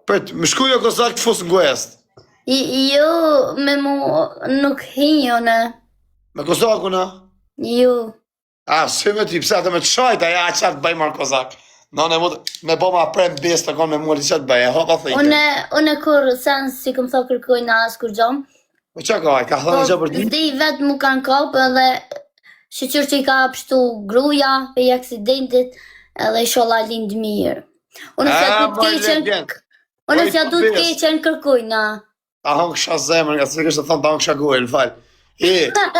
Më shkujo kozak të fus ngujest. Jo, me mu nuk hinjo në. Me kozaku na? Jo. Si me ty, pse atë me të shajta, ja qatë bëj marë kozak. Në me bo ma prem bes të konë me muali qatë bëj, hopa thejte. Une kur sen si këm tha kërkoj në asë kur gjom. Po që ka, ka thënë që për ti? Dhe i vetë mu kanë kapë edhe shqyqyr që i ka pështu gruja pe i aksidentit edhe i shola lindë mirë. Unë se du të keqen kërkoj na. Ta hongë kësha zemër, nga se kështë të thonë ta hongë kësha gojë, falë.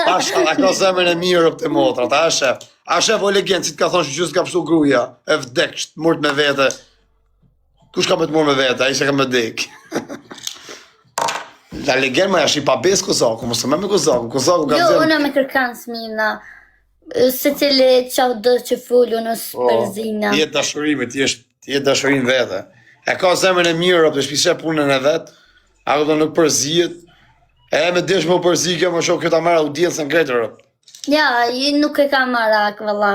A ka zemër e mirë për të motra, ta e shef. A shef o legendë, si të ka thonë që gjusë ka pështu gruja, e vdek, që të murt me vete. Kush ka me të murt me vete, a i se ka me dek. La legendë më jash i pa besë kozaku, mësë me kozaku ka zemë. Jo, unë me kërkanë s'mina, se cili qa do që fullu në spërzina. Ti jetë dashurimi, ti jetë dashurim vete. E ka zemën e mirë, për shpishe punën e vetë, ako do nuk përzijet, e me desh më përzike, më shok këta marrë audiencën kretër. Ja, nuk e ka marak, valla,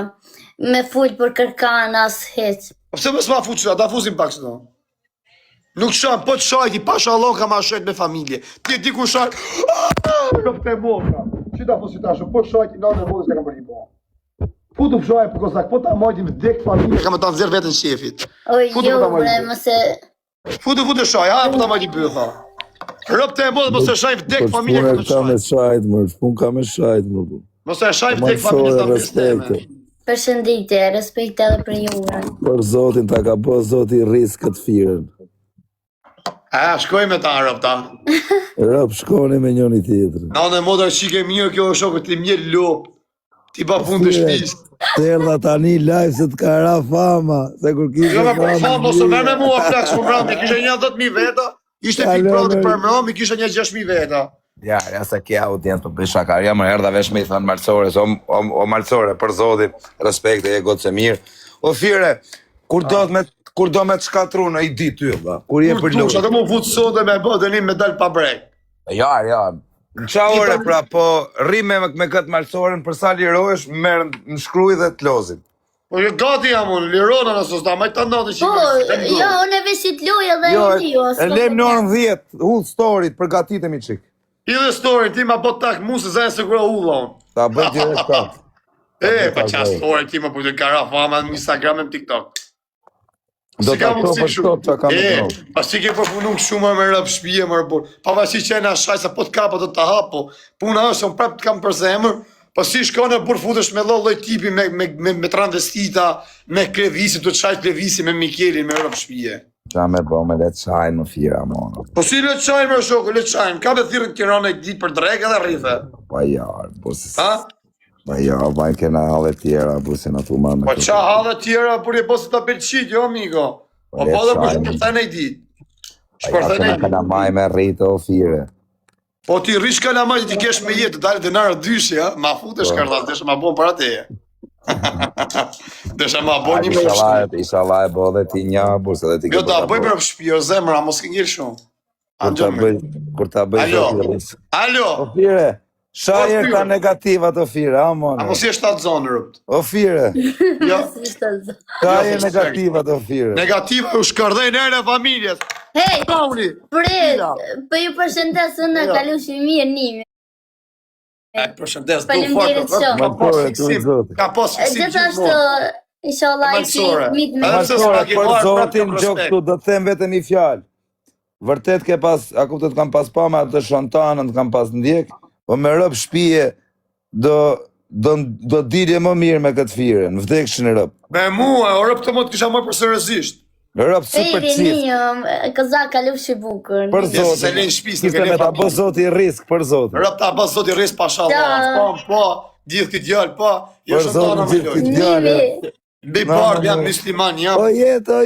me full për kërkanë as heq. Pse më s'ma fuq, ata fuzim pak së do. Nuk shanë, po të shajti, pasha Allah ka ma shajt me familje. Ti ku shajt, këpte moka. Qita fuzi ta shumë, po të shajti, në vodës e kam përdi po. Futu fshaj për kozak, po ta majtim vdek familje, ka me ta nëzirë vetën shefit. Jo, bre, mëse... Futu shaj, po ta majtim për tha. Rëpte e modë, mëse shaj vdek familje ka me shajt. Shpun ka me shajt, mërë. Mëse shaj vdek familje ka me steme. Përshëndetje, respekte edhe për juve. Për zotin, ta ka po zoti risk këtë firen. Shkoj me ta, rëp ta. Rëp, shkoni me njëni tjetër. Në modë shike mirë, kjo është shokët ti mjë lopë. Ti ba fund të shpis. Të erdha tani live se të ka ra fama. Se kur kishe fama. Jo me për fama, ose me mua flaks për mrami, kishe një 10.000 veta, ishte Big Brother për mrami, kishe një 6.000 veta. Ja se kja audiencë për bëj shakarja, më erdha vesh me i thënë Malcore, o Malcore, për zotin, respekte, e gotë se mirë. O Fire, kur do me të shkatru në i di ty, kur je për lukë. Që atë mu vutë sote me bë, dhe një me dalë pa brek. Ja, në qa ore pra, po rri me këtë Malcoren, për sa lirohesh, merë në shkruj dhe të lozin. Po jo gati jam unë, lirona nësë sta, maj të ndonë që jo, unë e vesit loja dhe e dio. E lem në orën 10, hull storit, për gatitemi qik. I dhe story, ti ma po tak mu se zajnë se kura hulla unë. Ta bëjt direkt tat. Pa qa story, ti ma përdo kara fama në Instagram e në TikTok. Do të ato për shtot që kam të nëmë. Pas që ke përpunu shumë me rëpë shpije më rëpur. Pa va që qena shaj, sa po të kapa do të hapo. Puna është, unë prap të kam për zemër. Pas që shkone burë futesh me lolloj tipi, me transvestita, me klevisi, do të shaj klevisi me Mikelin, me rëpë shpije. Qa me bo me letë qajnë më Fira, mono. Po si letë qajnë më shoko, letë qajnë. Ka me thirën Tirana e ditë për drejk edhe rrife. Pa jarë, po si... Ha? Pa jarë, bajnë kena halë tjera, po si në tu marrë me... Po qa halë tjera, për je posë të belqit, jo, amigo. Po po dhe për shpërthene i ditë. Shpërthene i ditë. Kalamaj me rritë, o Fire. Po ti rrish kalamaj, ti kesh me jetë, dalë të nërë dyshi, ja? Ma futesh kërdas, deshe ma bon për ateje. Deshe ma bon një me shtu. Isha vaj bo dhe ti një, burse dhe ti jo da bëj për shpio zemra, mos këngir shumë. Kur ta bëj Alo. O Fire, shajer ka negativat o Fire, a mos jeshtë atë zonë rëpt. O Fire, shajer negativat o Fire. Negativa u shkërdej nërë e familjes. Hej, prit, për ju përshëndesë në kalushi mirë nimi. Përshëndes, du faktë, ka pos fiksim gjithashtu, inshallah i fi mit me për zotin gjok këtu, do të them vetëm një fjalë. Vërtet ke pas, a kuptet kam pas pa me atë shantanën, kam pas ndjek, po me rëp shpije, do dilje më mirë me këtë Fire, në vdekshin rëp. Me mua, o rëp të më të kisha më për seriozisht. Rëp super cif. Këzak kalushi bukur. Për zotin, kiste me ta bë zoti risk, për zotin. Rëp ta bë zoti risk, pashallah, po, gjithë këtë djallë, po, për zotin gjithë këtë djallë. Bi bardë jam musliman, jam. O jetë,